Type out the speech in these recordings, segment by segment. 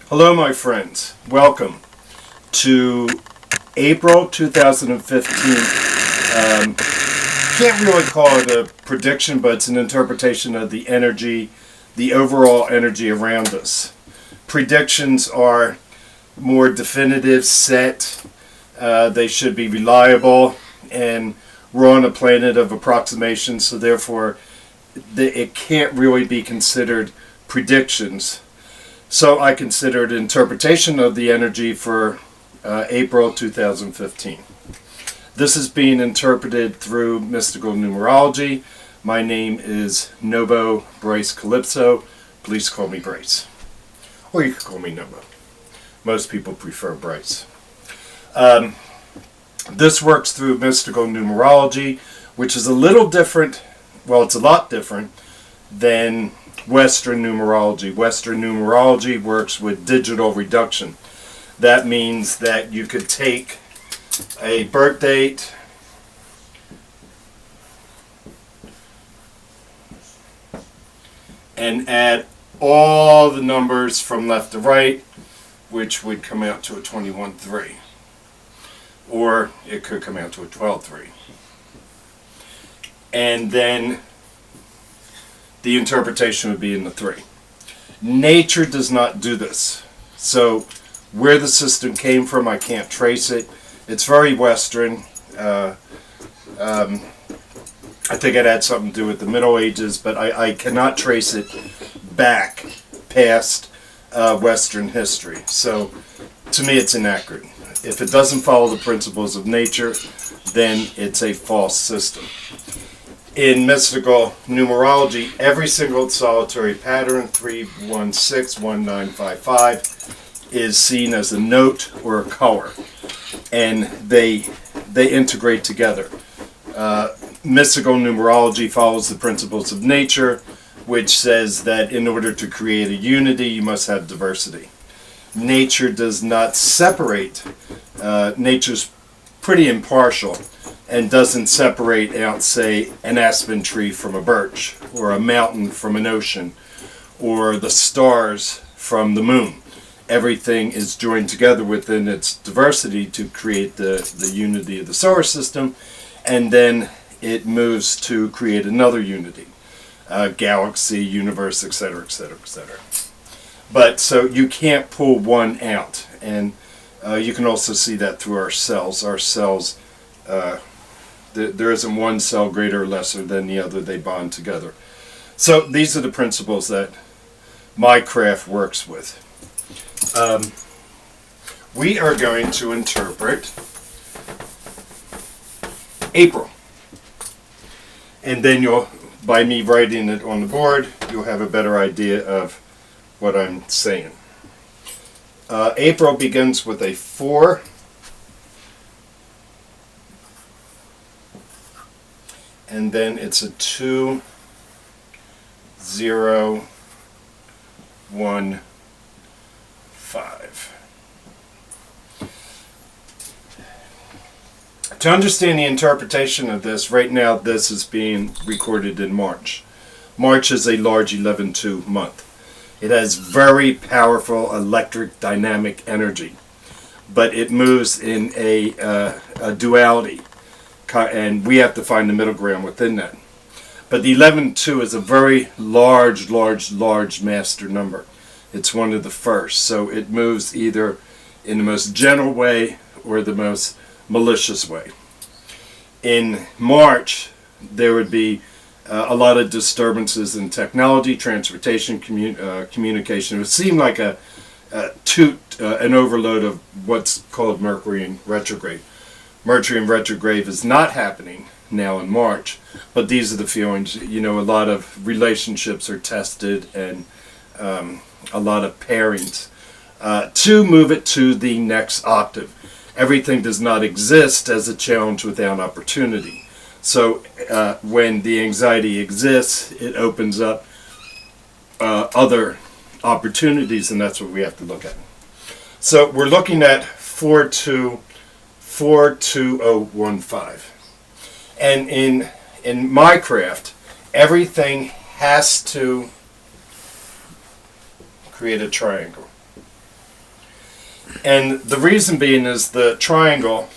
Hello, my friends. Welcome to April 2015. Can't really call it a prediction, but it's an interpretation of the energy, the overall energy around us. Predictions are more definitive, set. They should be reliable, and we're on a planet of approximation, so therefore it can't really be considered predictions. So I considered interpretation of the energy for April 2015. This is being interpreted through mystical numerology. My name is Gnobo-Brice Calypso. Please call me Brice. Or you can call me Nobo. Most people prefer Brice. This works through mystical numerology, which is a little different, well, it's a lot different than Western numerology. Western numerology works with digital reduction. That means that you could take a birth date, and add all the numbers from left to right, which would come out to a 21-3. Or it could come out to a 12-3. And then the interpretation would be in the 3. Nature does not do this. So where the system came from, I can't trace it. It's very Western. I think it had something to do with the Middle Ages, but I cannot trace it back past Western history. So to me, it's inaccurate. If it doesn't follow the principles of nature, then it's a false system. In mystical numerology, every single solitary pattern, 3161955, is seen as a note or a color, and they integrate together. Mystical numerology follows the principles of nature, which says that in order to create a unity, you must have diversity. Nature does not separate. Nature's pretty impartial and doesn't separate out, say, an aspen tree from a birch, or a mountain from an ocean, or the stars from the moon. Everything is joined together within its diversity to create the unity of the solar system, and then it moves to create another unity. Galaxy, universe, etc., etc., etc. But so you can't pull one out, and you can also see that through our cells. Our cells, there isn't one cell greater or lesser than the other. They bond together. So these are the principles that my craft works with. We are going to interpret April, and then by me writing it on the board, you'll have a better idea of what I'm saying. April begins with a 4, and then it's a 2, 0, 1, 5. To understand the interpretation of this, right now this is being recorded in March. March is a large 11-2 month. It has very powerful electric dynamic energy, but it moves in a duality, and we have to find the middle ground within that. But the 11-2 is a very large master number. It's one of the first, so it moves either in the most gentle way or the most malicious way. In March, there would be a lot of disturbances in technology, transportation, communication. It would seem like an overload of what's called Mercury in retrograde. Mercury in retrograde is not happening now in March, but these are the feelings. You know, a lot of relationships are tested, and a lot of pairings to move it to the next octave. Everything does not exist as a challenge without opportunity. So when the anxiety exists, it opens up other opportunities, and that's what we have to look at. So we're looking at 42015. And in my craft, everything has to create a triangle. And the reason being is the triangle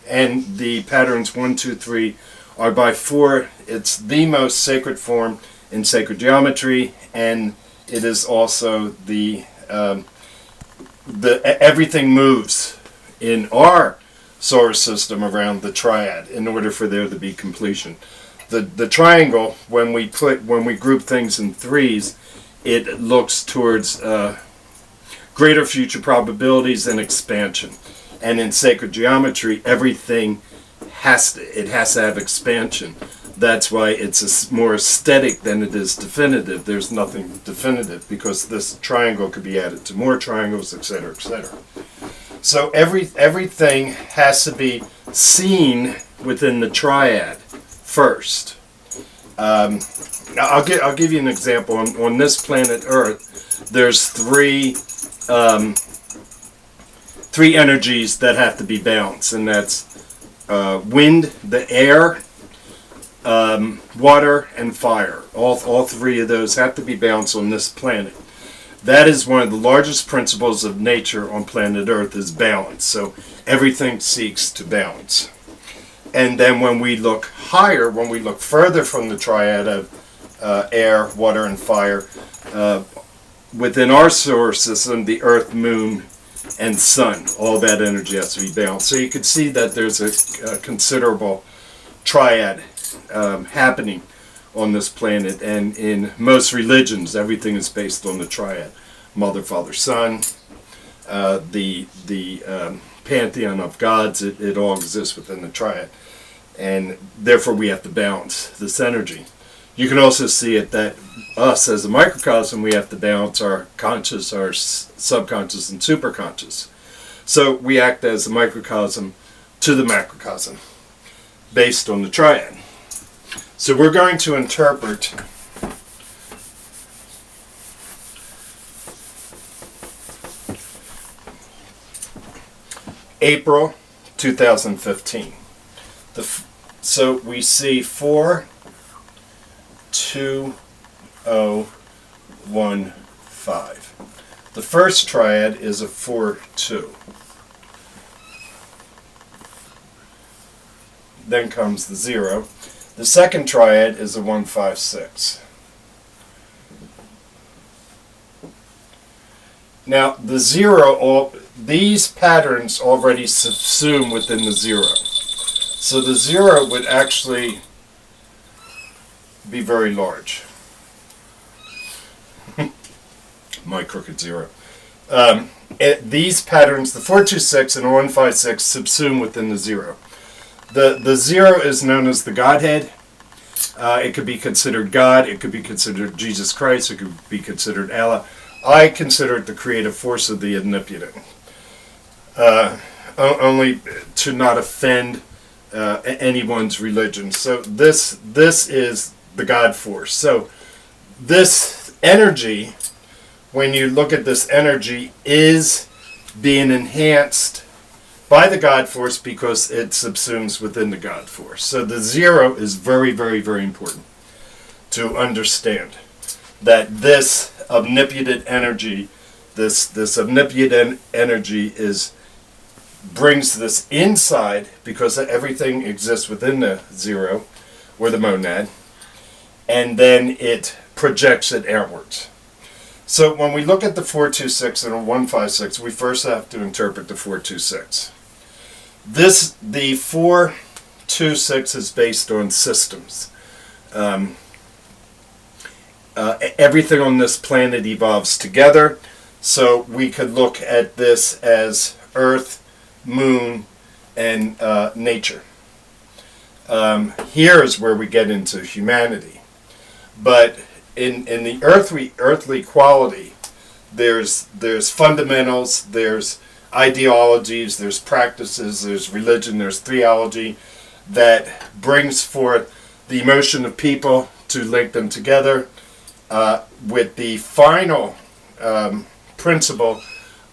and the patterns 1, 2, 3 are by 4. It's the most sacred form in sacred geometry, and it is also the everything moves in our solar system around the triad in order for there to be completion. The triangle, when we group things in 3s, it looks towards greater future probabilities and expansion. And in sacred geometry, everything has to have expansion. That's why it's more aesthetic than it is definitive. There's nothing definitive because this triangle could be added to more triangles, etc., etc. So everything has to be seen within the triad first. I'll give you an example. On this planet Earth, there's three energies that have to be balanced, and that's wind, the air, water, and fire. All 3 of those have to be balanced on this planet. That is one of the largest principles of nature on planet Earth, is balance. So everything seeks to balance. And then when we look higher, when we look further from the triad of air, water, and fire, within our solar system, the Earth, Moon, and Sun, all that energy has to be balanced. So you can see that there's a considerable triad happening on this planet, and in most religions, everything is based on the triad: Mother, Father, Son, the pantheon of gods. It all exists within the triad, and therefore we have to balance this energy. You can also see it that us as a microcosm, we have to balance our conscious, our subconscious, and superconscious. So we act as a microcosm to the macrocosm based on the triad. So we're going to interpret April 2015. So we see 4-2-0-1-5. The first triad is a 4-2. Then comes the 0. The second triad is a 1-5-6. Now the 0, these patterns already subsume within the 0. So the 0 would actually be very large. My crooked 0. These patterns, the 4-2-6 and 1-5-6, subsume within the 0. The 0 is known as the Godhead. It could be considered God. It could be considered Jesus Christ. It could be considered Allah. I consider it the creative force of the omnipotent. Only to not offend anyone's religion. So this is the God force. So this energy, when you look at this energy, is being enhanced by the God force because it subsumes within the God force. So the 0 is very, very, very important to understand that this omnipotent energy, this omnipotent energy brings this inside because everything exists within the 0 or the monad, and then it projects it outwards. So when we look at the 4-2-6 and a 1-5-6, we first have to interpret the 4-2-6. The 4-2-6 is based on systems. Everything on this planet evolves together, so we could look at this as Earth, Moon, and nature. Here is where we get into humanity. But in the earthly quality, there's fundamentals, there's ideologies, there's practices, there's religion, there's theology that brings forth the emotion of people to link them together with the final principle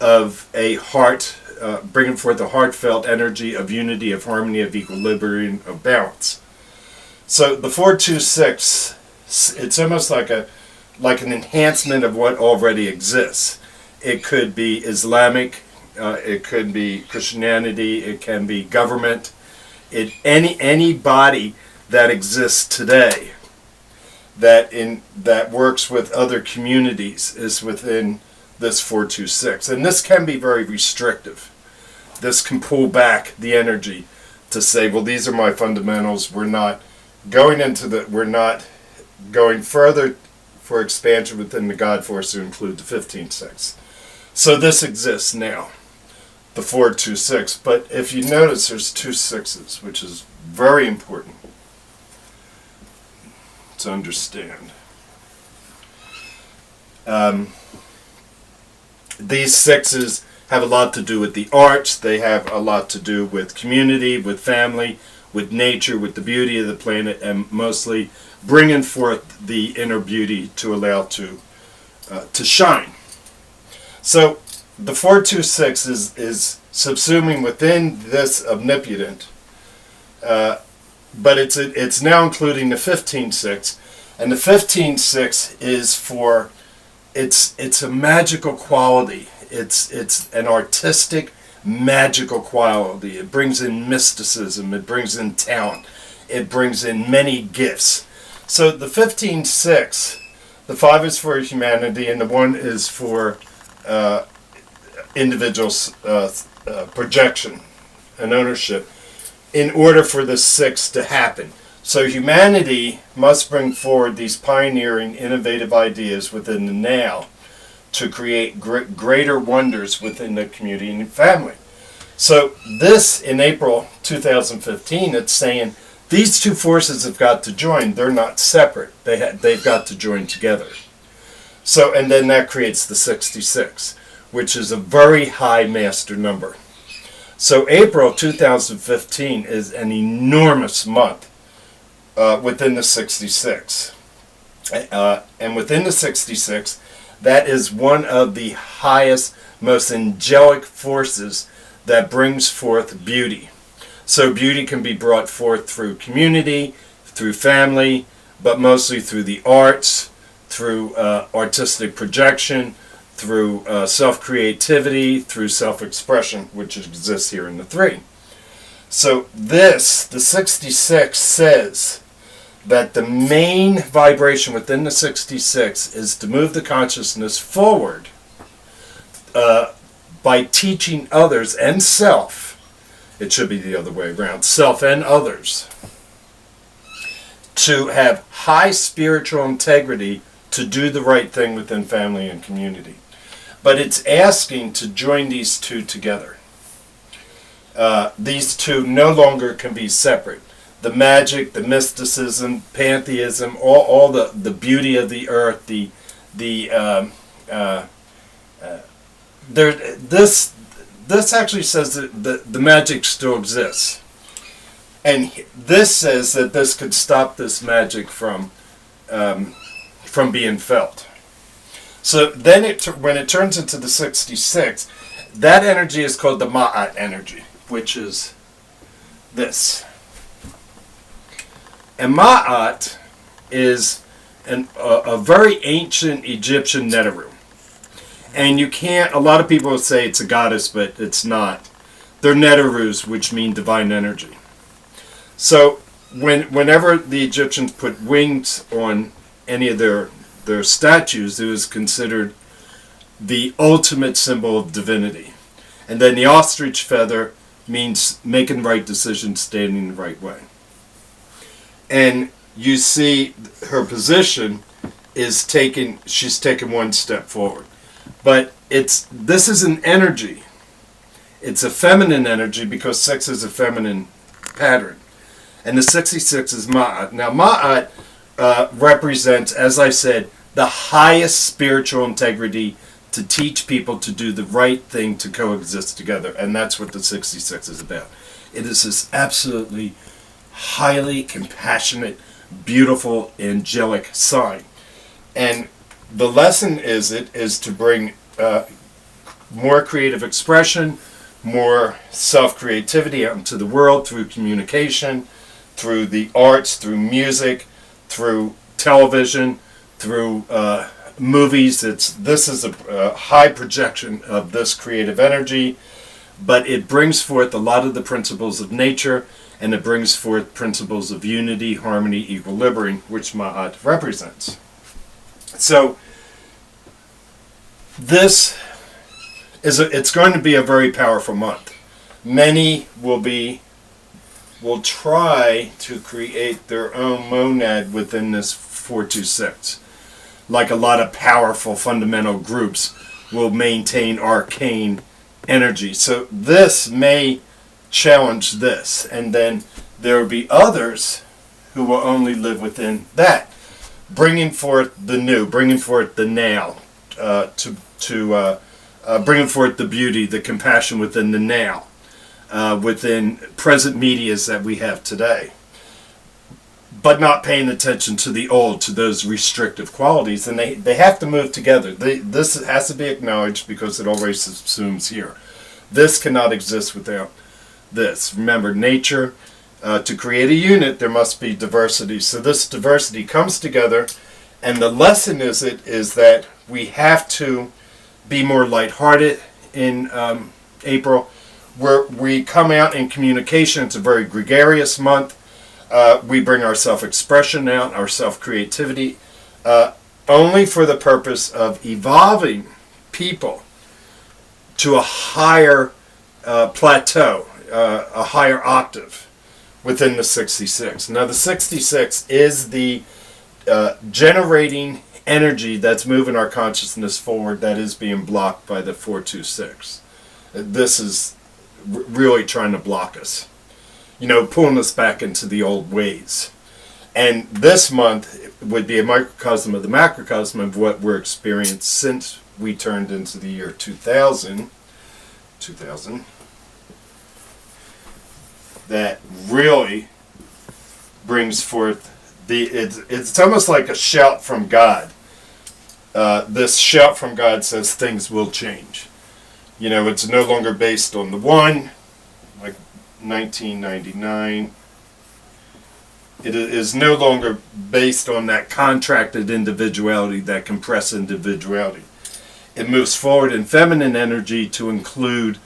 of a heart, bringing forth a heartfelt energy of unity, of harmony, of equilibrium, of balance. So the 4-2-6, it's almost like an enhancement of what already exists. It could be Islamic, it could be Christianity, it can be government, any body that exists today that works with other communities is within this 426, and this can be very restrictive. This can pull back the energy to say, well, these are my fundamentals. We're not going further for expansion within the God force to include the 15.6. So this exists now, the 426. But if you notice, there's 2 6s, which is very important to understand. These 6s have a lot to do with the arts. They have a lot to do with community, with family, with nature, with the beauty of the planet, and mostly bringing forth the inner beauty to allow to shine. So the 426 is subsuming within this omnipotent, but it's now including the 15.6, and the 15.6 is for it's a magical quality. It's an artistic, magical quality. It brings in mysticism. It brings in talent. It brings in many gifts. So the 15.6, the 5 is for humanity, and the 1 is for individuals' projection and ownership, in order for the 6 to happen. So humanity must bring forward these pioneering, innovative ideas within the now to create greater wonders within the community and family. So this, in April 2015, it's saying these 2 forces have got to join. They're not separate. They've got to join together. So, and then that creates the 66, which is a very high master number. So April 2015 is an enormous month within the 66. And within the 66, that is one of the highest, most angelic forces that brings forth beauty. So beauty can be brought forth through community, through family, but mostly through the arts, through artistic projection, through self-creativity, through self-expression, which exists here in the 3. So this, the 66, says that the main vibration within the 66 is to move the consciousness forward by teaching others and self. It should be the other way around, self and others, to have high spiritual integrity to do the right thing within family and community. But it's asking to join these 2 together. These 2 no longer can be separate. The magic, the mysticism, pantheism, all the beauty of the earth, this actually says that the magic still exists. And this says that this could stop this magic from being felt. So then when it turns into the 66, that energy is called the Ma'at energy, which is this. And Ma'at is a very ancient Egyptian Neteru. And a lot of people say it's a goddess, but it's not. They're Neterus, which mean divine energy. So whenever the Egyptians put wings on any of their statues, it was considered the ultimate symbol of divinity. And then the ostrich feather means making the right decision, standing the right way. And you see her position is she's taken one step forward. But this is an energy. It's a feminine energy because 6 is a feminine pattern. And the 66 is Ma'at. Now Ma'at represents, as I said, the highest spiritual integrity to teach people to do the right thing to coexist together. And that's what the 66 is about. It is this absolutely highly compassionate, beautiful, angelic sign. And the lesson is to bring more creative expression, more self-creativity out into the world through communication, through the arts, through music, through television, through movies. This is a high projection of this creative energy, but it brings forth a lot of the principles of nature, and it brings forth principles of unity, harmony, equilibrium, which Ma'at represents. So this it's going to be a very powerful month. Many will try to create their own monad within this 426. Like a lot of powerful fundamental groups will maintain arcane energy. So this may challenge this, and then there will be others who will only live within that, bringing forth the new, bringing forth the now, bringing forth the beauty, the compassion within the now, within present medias that we have today, but not paying attention to the old, to those restrictive qualities, and they have to move together. This has to be acknowledged because it always assumes here. This cannot exist without this. Remember, nature, to create a unit, there must be diversity. So this diversity comes together, and the lesson is that we have to be more lighthearted in April, where we come out in communication. It's a very gregarious month. We bring our self-expression out, our self-creativity, only for the purpose of evolving people to a higher plateau, a higher octave within the 66. Now the 66 is the generating energy that's moving our consciousness forward, that is being blocked by the 426. This is really trying to block us, pulling us back into the old ways. And this month would be a microcosm of the macrocosm of what we're experiencing since we turned into the year 2000, that really brings forth it's almost like a shout from God. This shout from God says things will change. It's no longer based on the one, like 1999. It is no longer based on that contracted individuality, that compressed individuality. It moves forward in feminine energy to include,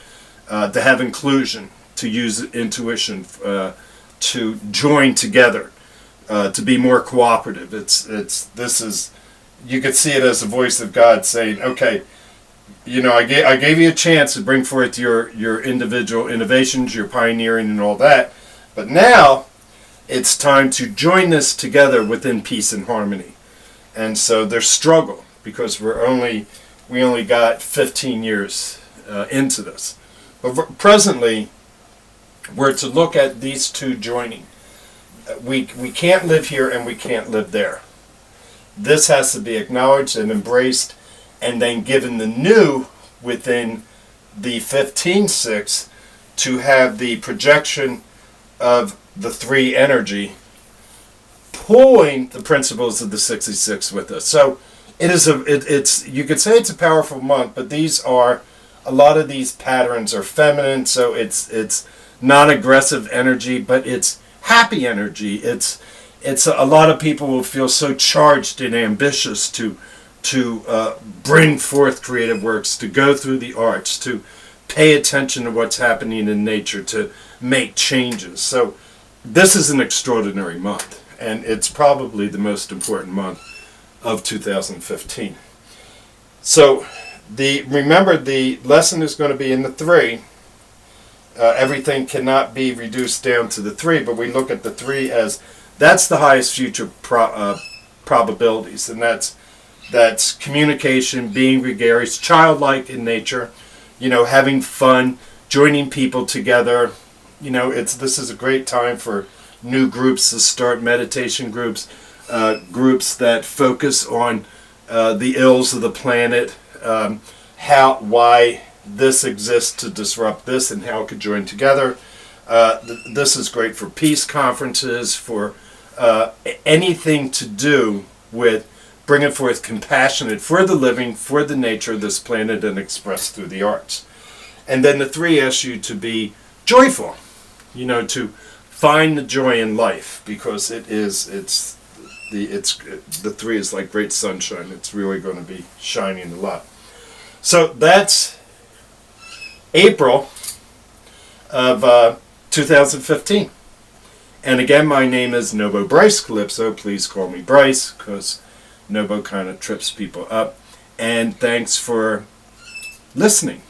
to have inclusion, to use intuition, to join together, to be more cooperative. You could see it as the voice of God saying, okay, I gave you a chance to bring forth your individual innovations, your pioneering and all that, but now it's time to join this together within peace and harmony. And so there's struggle because we only got 15 years into this. But presently, we're to look at these two joining. We can't live here and we can't live there. This has to be acknowledged and embraced, and then given the new within the 15-6 to have the projection of the 3 energy pulling the principles of the 66 with us. So it's you could say it's a powerful month, but a lot of these patterns are feminine, so it's not aggressive energy, but it's happy energy. It's a lot of people will feel so charged and ambitious to bring forth creative works, to go through the arts, to pay attention to what's happening in nature, to make changes. So this is an extraordinary month, and it's probably the most important month of 2015. So remember, the lesson is going to be in the 3. Everything cannot be reduced down to the 3, but we look at the 3 as that's the highest future probabilities, and that's communication, being gregarious, childlike in nature, having fun, joining people together. This is a great time for new groups to start, meditation groups, groups that focus on the ills of the planet, why this exists to disrupt this, and how it could join together. This is great for peace conferences, for anything to do with bringing forth compassion for the living, for the nature of this planet, and expressed through the arts. And then the 3 asks you to be joyful, to find the joy in life, because it's The 3 is like great sunshine. It's really going to be shining a lot. So that's April of 2015. And again, my name is Gnobo-Brice Calypso. Please call me Bryce, because Nobo kind of trips people up. And thanks for listening.